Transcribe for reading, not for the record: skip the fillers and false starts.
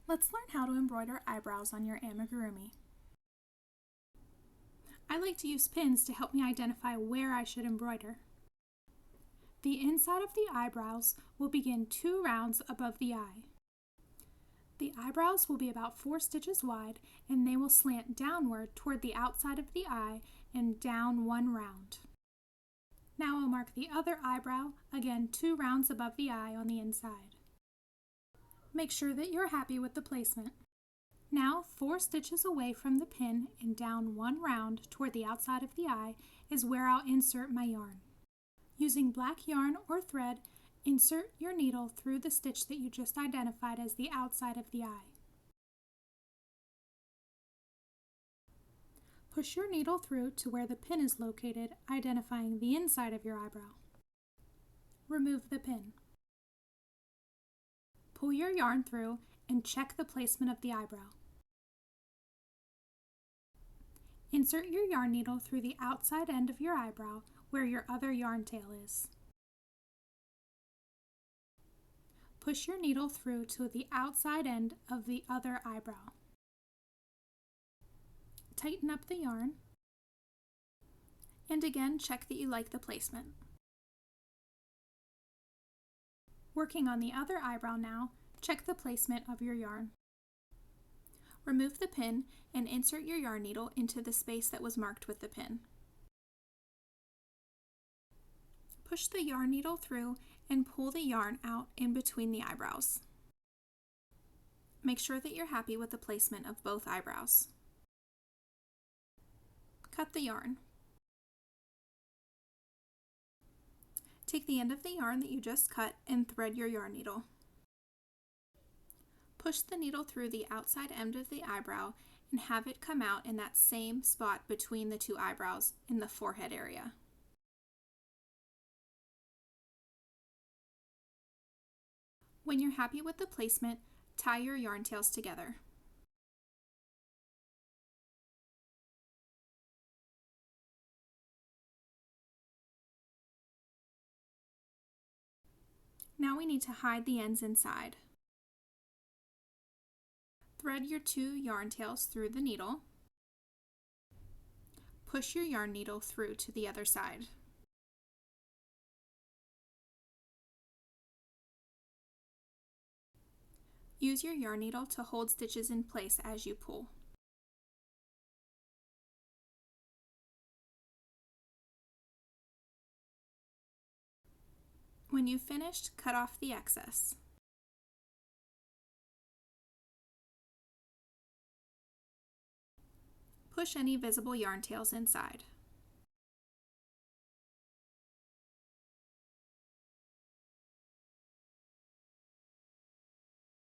Let's learn how to embroider eyebrows on your amigurumi. I like to use pins to help me identify where I should embroider. The inside of the eyebrows will begin 2 rounds above the eye. The eyebrows will be about 4 stitches wide and they will slant downward toward the outside of the eye and down 1 round. Now I'll mark the other eyebrow, again 2 rounds above the eye on the inside. Make sure that you're happy with the placement. Now 4 stitches away from the pin and down 1 round toward the outside of the eye is where I'll insert my yarn. Using black yarn or thread, insert your needle through the stitch that you just identified as the outside of the eye. Push your needle through to where the pin is located, identifying the inside of your eyebrow. Remove the pin. Pull your yarn through and check the placement of the eyebrow. Insert your yarn needle through the outside end of your eyebrow where your other yarn tail is. Push your needle through to the outside end of the other eyebrow. Tighten up the yarn, and again check that you like the placement. Working on the other eyebrow now, check the placement of your yarn. Remove the pin and insert your yarn needle into the space that was marked with the pin. Push the yarn needle through and pull the yarn out in between the eyebrows. Make sure that you're happy with the placement of both eyebrows. Cut the yarn. Take the end of the yarn that you just cut and thread your yarn needle. Push the needle through the outside end of the eyebrow and have it come out in that same spot between the 2 eyebrows in the forehead area. When you're happy with the placement, tie your yarn tails together. Now we need to hide the ends inside. Thread your 2 yarn tails through the needle. Push your yarn needle through to the other side. Use your yarn needle to hold stitches in place as you pull. When you've finished, cut off the excess. Push any visible yarn tails inside.